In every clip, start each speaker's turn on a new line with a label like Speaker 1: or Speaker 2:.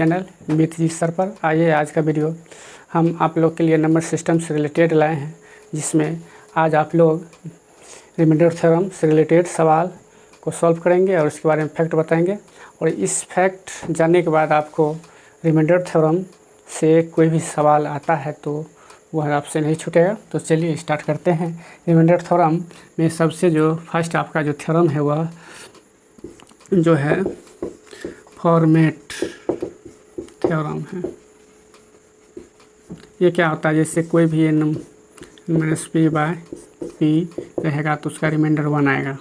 Speaker 1: Channel मित जी sir पर। आइए आज का वीडियो हम आप लोग के लिए नंबर सिस्टम से रिलेटेड लाए हैं, जिसमें आज आप लोग रिमाइंडर थ्योरम से रिलेटेड सवाल को सॉल्व करेंगे और उसके बारे में फैक्ट बताएंगे। और इस फैक्ट जानने के बाद आपको रिमाइंडर थ्योरम से कोई भी सवाल आता है तो वह आपसे नहीं छूटेगा। तो चलिए स्टार्ट करते हैं। रिमाइंडर थ्योरम में सबसे जो फर्स्ट आपका जो थ्योरम है वह जो है फॉर्मेट थ्योरम है। ये क्या होता है, जैसे कोई भी n minus P by P रहेगा तो उसका रिमाइंडर 1 आएगा।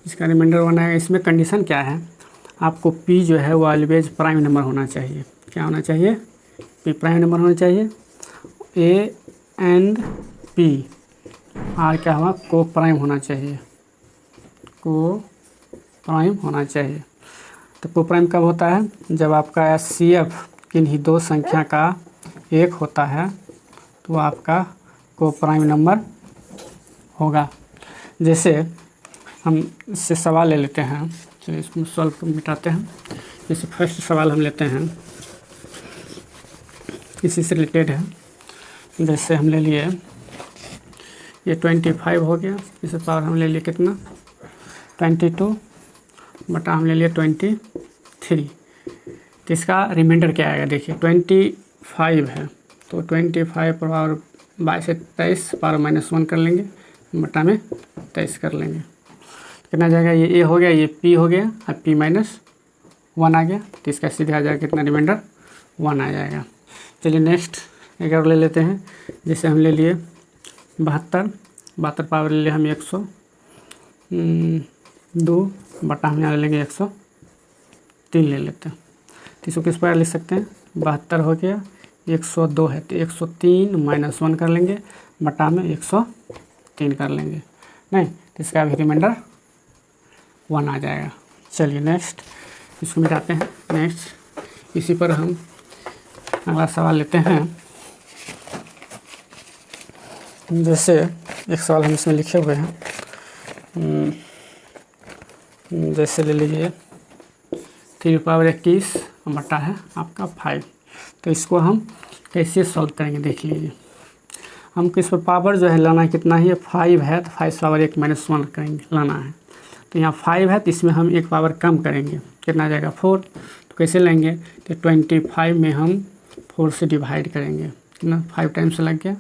Speaker 1: इसका रिमाइंडर 1 आएगा। इसमें कंडीशन क्या है, आपको p जो है वो ऑलवेज प्राइम नंबर होना चाहिए। क्या होना चाहिए? p प्राइम नंबर होना चाहिए। a एंड p आर क्या हुआ? को प्राइम होना चाहिए। को प्राइम होना चाहिए। तो को प्राइम कब होता है? जब आपका HCF किन्हीं दो संख्या का एक होता है तो आपका को प्राइम नंबर होगा। जैसे हम इससे सवाल ले लेते हैं, चलिए इसको सॉल्व मिटाते हैं। जैसे फर्स्ट सवाल हम लेते हैं, इसी से रिलेटेड है। जैसे हम ले लिए ये 25 हो गया, इसे पावर हम ले लिए कितना 22 बटा हम ले लिए 23। तो इसका रिमाइंडर क्या आएगा? देखिए 25 है तो 25 पावर 22 से 23 पावर -1 कर लेंगे, बटा में 23 कर लेंगे। कितना जाएगा? ये a हो गया, ये p हो गया और p -1 आ गया। तो इसका सीधे आ जाएगा कितना? रिमाइंडर 1 आ जाएगा। चलिए नेक्स्ट एक और ले लेते हैं। जैसे हम ले लिए 72 पावर ले लिए हम 102 बटा हम यहाँ ले लेंगे 103 ले लेते हैं। तो इसको किस प्रकार लिख सकते हैं? 72 हो गया, 102 है तो 103 -1 कर लेंगे, बटा में 103 कर लेंगे। नहीं तो इसका भी रिमाइंडर 1 आ जाएगा। चलिए नेक्स्ट इसको मिटाते हैं। नेक्स्ट इसी पर हम अगला सवाल लेते हैं। जैसे एक सवाल हम इसमें लिखे हुए हैं, जैसे ले लीजिए 3 पावर 21 बटा है आपका 5। तो इसको हम कैसे सॉल्व करेंगे देख लीजिए। हमको इस पर पावर जो है लाना है कितना ही है? 5 है तो 5 पावर 1 -1 करेंगे लाना है। तो यहाँ 5 है तो इसमें हम एक पावर कम करेंगे, कितना जाएगा 4। तो कैसे लेंगे? तो 25 में हम 4 से डिवाइड करेंगे, कितना 5 टाइम्स लग गया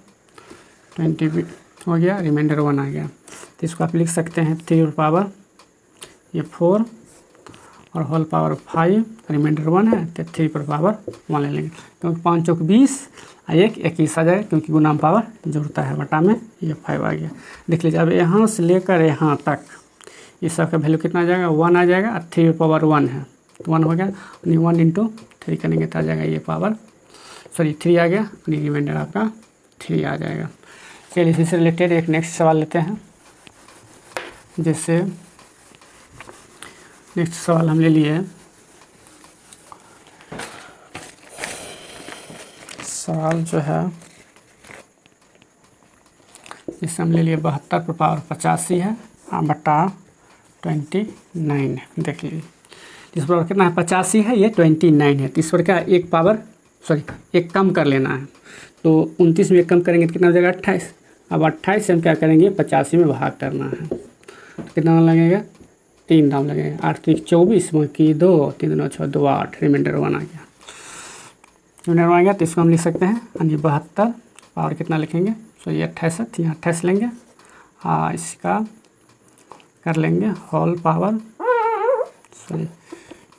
Speaker 1: 20 हो गया, रिमाइंडर 1 आ गया। तो इसको आप लिख सकते हैं 3 पावर ये 4 और होल पावर 5, रिमाइंडर 1 है तो 3 पर पावर 1 ले लेंगे, क्योंकि 5 चौक 20 और 1 21 आ जाएगा, क्योंकि गुणाम पावर जुड़ता है। बटा में ये 5 आ गया। देख लीजिए अब यहाँ से लेकर यहाँ तक इस सब का वैल्यू कितना आ जाएगा? 1 आ जाएगा और 3 पावर 1 है तो 1 हो गया। 1 × 3 करेंगे तो आ जाएगा ये पावर 3 आ गया, रिमाइंडर आपका 3 आ जाएगा। चलिए इसी से रिलेटेड एक नेक्स्ट सवाल लेते हैं। जैसे नेक्स्ट सवाल हम ले लिए, सवाल जो है जिससे हम ले लिए 72 पर पावर 85 है बटा 29 है। देख लीजिए इस पर कितना है? 85 है, ये 29 है। तो इस पर क्या एक पावर एक कम कर लेना है। तो 29 में एक कम करेंगे तो कितना हो जाएगा? 28। अब 28 से हम क्या करेंगे? 85 में भाग करना है। तो कितना लगेगा? 3 दाम लगेगा। 8 3 24 की 2 3 9 6 2 8, रिमाइंडर 1 आ गया। रिमाइंडर 1 आ गया तो इसको हम लिख सकते हैं 72 पावर कितना लिखेंगे? ये 28 है, यहाँ 28 लेंगे। हाँ इसका कर लेंगे होल पावर,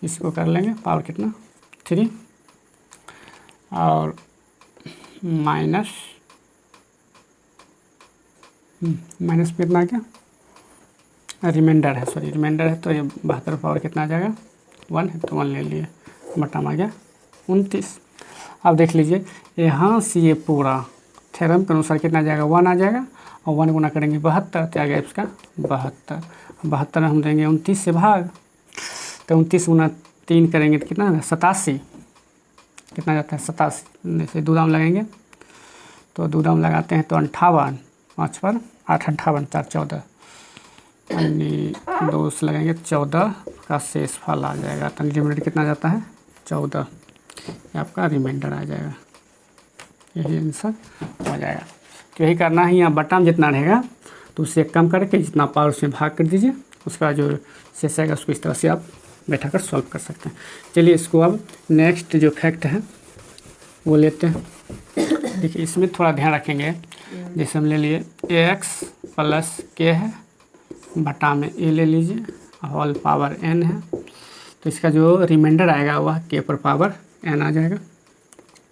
Speaker 1: इसको कर लेंगे पावर कितना 3 और माइनस कितना आ गया? रिमाइंडर है, रिमाइंडर है तो ये 72 पावर कितना आ जाएगा? 1 है तो 1 ले लिए, बटा में आ गया 29। अब देख लीजिए यहाँ से ये पूरा थ्योरम के अनुसार कितना आ जाएगा? 1 आ जाएगा और 1 गुना करेंगे 72 तो आ गया इसका 72 हम देंगे 29 से भाग, तो 29 गुना 3 करेंगे तो कितना 87, कितना जाता है 87। जैसे 2 दाम लगेंगे तो 2 दाम लगाते हैं तो 58, 5 पर 8 58 4 14 2 से लगेंगे 14 का शेष फल आ जाएगा। तो रिमाइंडर कितना जाता है 14 ये आपका रिमाइंडर आ जाएगा। यही आंसर हो जाएगा। तो यही करना है। यहाँ बटा में जितना रहेगा तो उससे कम करके जितना पावर उसमें भाग कर दीजिए, उसका जो शेष आएगा उसको इस तरह से आप बैठा कर सॉल्व कर सकते हैं। चलिए इसको अब नेक्स्ट जो फैक्ट है वो लेते हैं। देखिए इसमें थोड़ा ध्यान रखेंगे। जैसे हम ले लिए ax प्लस k है, बटा में a ले लीजिए, होल पावर n है, तो इसका जो रिमाइंडर आएगा वह k पर पावर n आ जाएगा।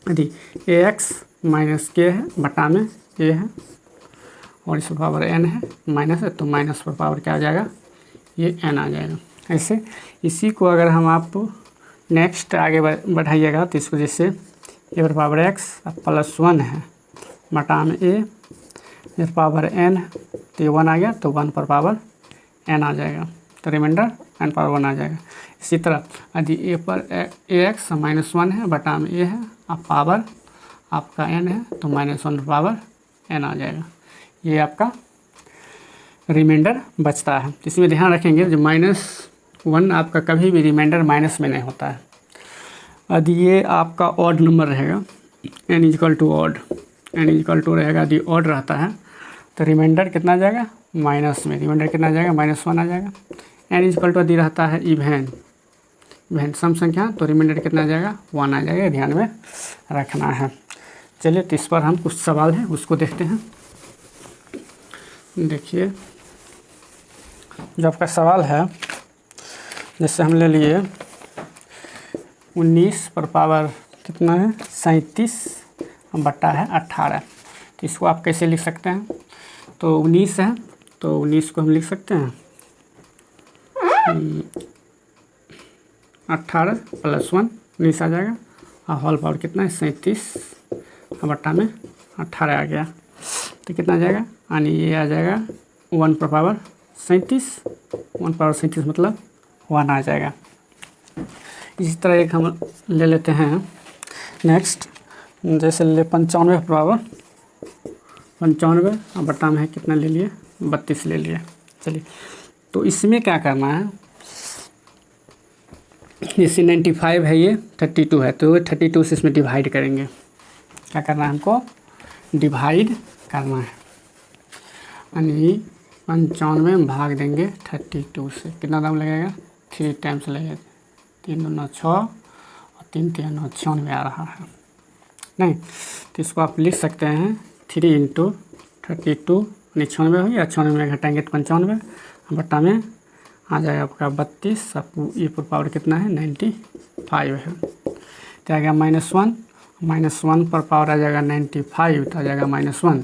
Speaker 1: यदि ax माइनस k है, बटा में a है और इस पर पावर n है, माइनस है तो माइनस पर पावर क्या आ जाएगा, ये n आ जाएगा। ऐसे इसी को अगर हम आप नेक्स्ट आगे बढ़ाइएगा तो इसको जैसे a पर पावर x प्लस 1 है, बटा में a पर पावर n है तो ये 1 आ गया, तो 1 पर पावर n आ जाएगा, तो रिमाइंडर n पावर 1 आ जाएगा। इसी तरह यदि a पर ax माइनस 1 है, बटा में a है, अब पावर आपका n है तो माइनस 1 पर पावर n आ जाएगा। ये आपका रिमाइंडर बचता है। इसमें ध्यान रखेंगे जो -1 आपका कभी भी रिमाइंडर माइनस में नहीं होता है। यदि ये आपका ऑड नंबर रहेगा, n equal to odd, n equal to रहेगा, यदि ऑड रहता है तो रिमाइंडर कितना आ जाएगा, माइनस में, रिमाइंडर कितना आ जाएगा, -1 आ जाएगा। n इक्वल टू यदि रहता है इवेन सम संख्या तो रिमाइंडर कितना आ जाएगा, 1 आ जाएगा। ध्यान में रखना है। चलिए तो इस पर हम कुछ सवाल हैं उसको देखते हैं। देखिए जो आपका सवाल है, जैसे हम ले लिए 19 पर पावर कितना है, 37 बटा है 18, तो इसको आप कैसे लिख सकते हैं। तो 19 है तो 19 को हम लिख सकते हैं 18 प्लस 1 19 आ जाएगा, और होल पावर कितना है 37 बटा में 18 आ गया, तो कितना आ जाएगा, यानी ये आ जाएगा 1 पर पावर 37, 1 पावर 37 मतलब 1 आ जाएगा। इसी तरह एक हम ले लेते हैं नेक्स्ट, जैसे ले 95 पर पावर 95 बटा में है कितना ले लिए, 32 ले लिए। चलिए तो इसमें क्या करना है, जैसे 95 है, ये 32 है, तो 32 से इसमें डिवाइड करेंगे। क्या करना है, हमको डिवाइड करना है, यानी 95 में भाग देंगे 32 से, कितना दाम लगेगा, 3 टाइम्स लगेगा, 3 दूना 6 और 3 3 9 96 आ रहा है नहीं, तो इसको आप लिख सकते हैं 3 इंटू 32 96 हो गया, 96 में घटाएंगे तो 95 बटा में आ जाएगा आपका 32, आपको ये पर पावर कितना है 95 है, तो आ गया -1 पर पावर आ जाएगा 95, तो आ जाएगा -1,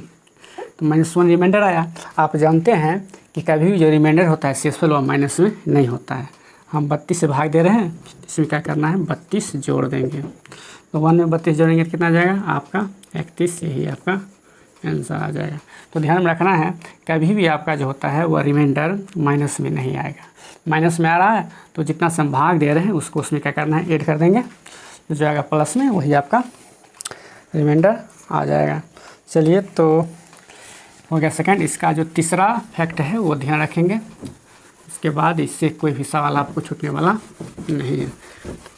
Speaker 1: तो -1 रिमाइंडर आया। आप जानते हैं कि कभी भी जो रिमाइंडर होता है शेषफल वह माइनस में नहीं होता है। हम 32 से भाग दे रहे हैं, इसमें क्या करना है 32 जोड़ देंगे, तो 1 में 32 जोड़ेंगे तो कितना आ जाएगा आपका 31, यही आपका आंसर आ जाएगा। तो ध्यान में रखना है कभी भी आपका जो होता है वह रिमाइंडर माइनस में नहीं आएगा। माइनस में आ रहा है तो जितना से हम भाग दे रहे हैं उसको उसमें क्या करना है, ऐड कर देंगे, तो जो आएगा प्लस में वही आपका रिमाइंडर आ जाएगा। चलिए तो हो गया सेकंड। इसका जो तीसरा फैक्ट है वो ध्यान रखेंगे, उसके बाद इससे कोई भी सवाल आपको छूटने वाला नहीं है।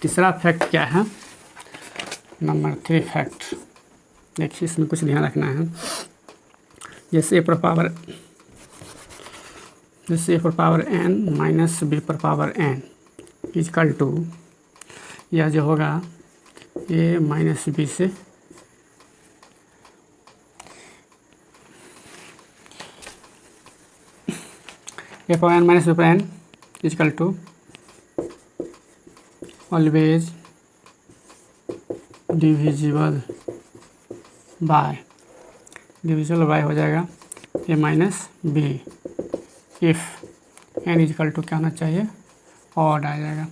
Speaker 1: तीसरा फैक्ट क्या है, नंबर 3 फैक्ट, देखिए इसमें कुछ ध्यान रखना है। जैसे a पर पावर n माइनस b पर पावर n इक्वल टू, यह जो होगा a माइनस बी से a पर n माइनस b पर n equal to always divisible by हो जाएगा a minus B, if n equal to क्या होना चाहिए, ऑड आ जाएगा।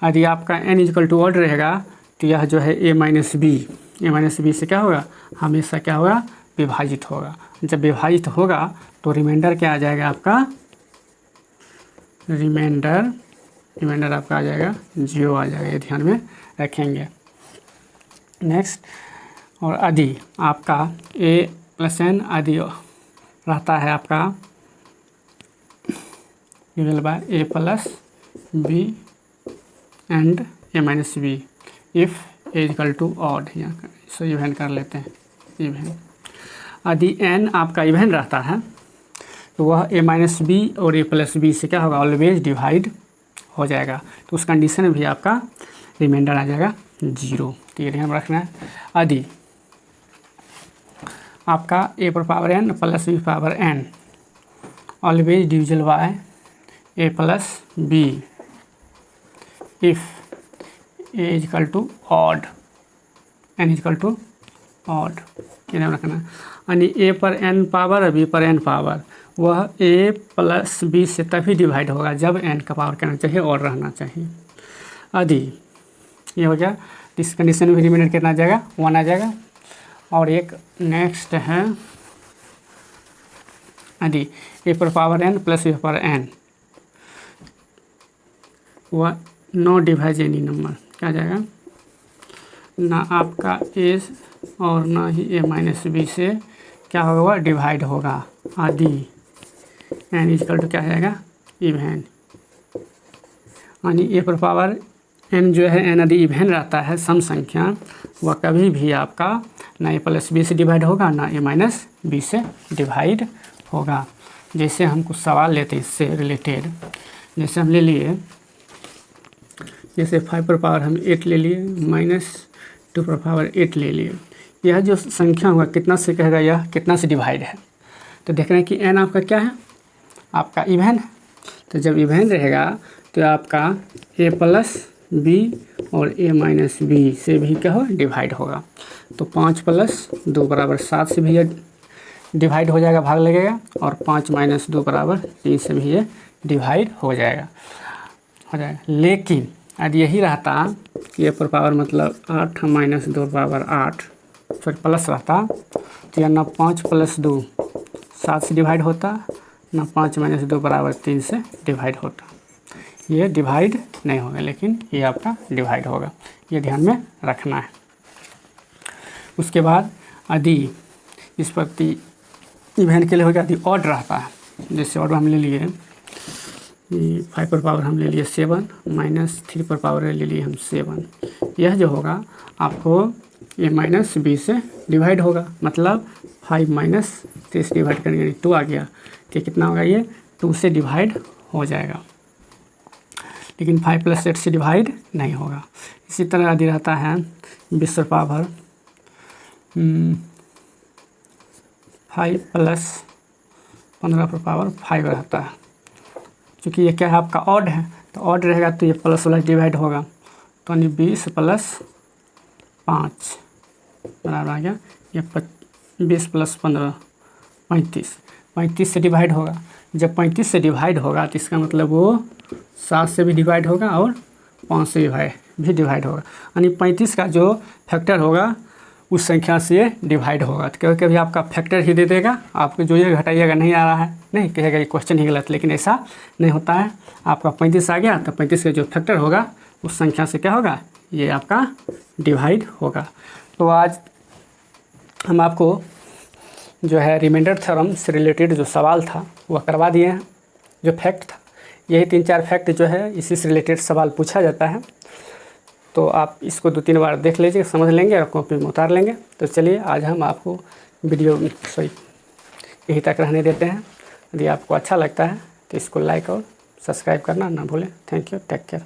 Speaker 1: यदि आपका n इक्वल टू ऑड रहेगा तो यह जो है a माइनस बी से क्या होगा, हमेशा क्या होगा, विभाजित होगा। जब विभाजित होगा तो रिमाइंडर क्या आ जाएगा आपका, रिमाइंडर आपका आ जाएगा 0 आ जाएगा, ये ध्यान में रखेंगे। नेक्स्ट, और यदि आपका a प्लस n यदि रहता है आपका divide by a plus B and a minus B, if A equal to odd, यहाँ इसको इवन कर लेते हैं, इवन। यदि n आपका इवन रहता है तो वह a माइनस बी और a प्लस बी से क्या होगा, ऑलवेज डिवाइड हो जाएगा। तो उस कंडीशन में भी आपका रिमाइंडर आ जाएगा 0। तो ये ध्यान रखना है। यदि आपका a पर power n plus b power n always divisible by a plus B if a equal to odd, n equal to odd, ये ध्यान रखना। यानी a पर n पावर और b पर n पावर वह a प्लस b से तभी डिवाइड होगा जब n का पावर करना चाहिए और रहना चाहिए। यदि ये हो गया, इस कंडीशन में रिमाइंडर कितना आ जाएगा, 1 आ जाएगा। और एक नेक्स्ट है, यदि a पर पावर n प्लस b पर n वह नो डिवाइड एनी नंबर, क्या आ जाएगा, ना आपका a और ना ही a माइनस बी से क्या होगा, वह डिवाइड होगा। यदि n इजकल टू क्या आ जाएगा, इवन। यानी a पर पावर n जो है, n यदि इवन रहता है सम संख्या, वह कभी भी आपका ना a प्लस बी से डिवाइड होगा ना a माइनस बी से डिवाइड होगा। जैसे हम कुछ सवाल लेते हैं इससे रिलेटेड, जैसे हम ले लिए, जैसे 5 पर पावर हम 8 ले लिए, माइनस 2 पर पावर 8 ले लिए। यह जो संख्या होगा कितना से कहेगा, यह कितना से डिवाइड है। तो देख रहे हैं कि n आपका क्या है, आपका इवन है। तो जब इवन रहेगा तो आपका a प्लस बी और a माइनस बी से भी क्या हो, डिवाइड होगा। तो 5 प्लस 2 बराबर 7 से भी ये डिवाइड हो जाएगा, भाग लगेगा। और 5 माइनस 2 बराबर 3 से भी ये डिवाइड हो जाएगा। लेकिन यदि यही रहता कि a पर पावर मतलब 8 माइनस 2 बराबर 8, सॉरी प्लस रहता, तो यह ना 5 प्लस 2 7 से डिवाइड होता, ना 5 माइनस 2 बराबर 3 से डिवाइड होता। ये डिवाइड नहीं होगा, लेकिन ये आपका डिवाइड होगा, ये ध्यान में रखना है। उसके बाद यदि इस प्रति इवन के लिए हो गया, यदि ऑड रहता है, जैसे ऑड हम ले लिए 5 पर पावर हम ले लिए 7, माइनस 3 पर पावर ले लिए हम 7, यह जो होगा आपको a माइनस बी से डिवाइड होगा। मतलब 5 माइनस 3 से डिवाइड करेंगे यानी 2 आ गया, कि कितना होगा, ये 2 से डिवाइड हो जाएगा। लेकिन 5 प्लस 8 से डिवाइड नहीं होगा। इसी तरह यदि रहता है 20 पर पावर 5 प्लस 15 पर पावर 5 रहता है, क्योंकि ये क्या है आपका ऑड है, तो ऑड रहेगा तो ये प्लस वाला डिवाइड होगा। तो यानी 20 प्लस 5 बराबर आ गया, ये 20 प्लस 15 35 से डिवाइड होगा। जब 35 से डिवाइड होगा तो इसका मतलब वो 7 से भी डिवाइड होगा और 5 से भी डिवाइड होगा। यानी 35 का जो फैक्टर होगा उस संख्या से डिवाइड होगा। तो कभी कभी आपका फैक्टर ही दे देगा, आपको जो ये घटाइएगा नहीं आ रहा है, नहीं कहेगा ये क्वेश्चन ही गलत, लेकिन ऐसा नहीं होता है। आपका 35 आ गया तो 35 का जो फैक्टर होगा उस संख्या से क्या होगा, ये आपका डिवाइड होगा। तो आज हम आपको जो है रिमाइंडर थ्योरम से रिलेटेड जो सवाल था वह करवा दिए हैं। जो फैक्ट था, यही 3-4 फैक्ट जो है इसी से रिलेटेड सवाल पूछा जाता है। तो आप इसको 2-3 बार देख लीजिए, समझ लेंगे और कॉपी में उतार लेंगे। तो चलिए आज हम आपको वीडियो यहीं तक रहने देते हैं। यदि आपको अच्छा लगता है तो इसको लाइक और सब्सक्राइब करना ना भूलें। Thank you, take care.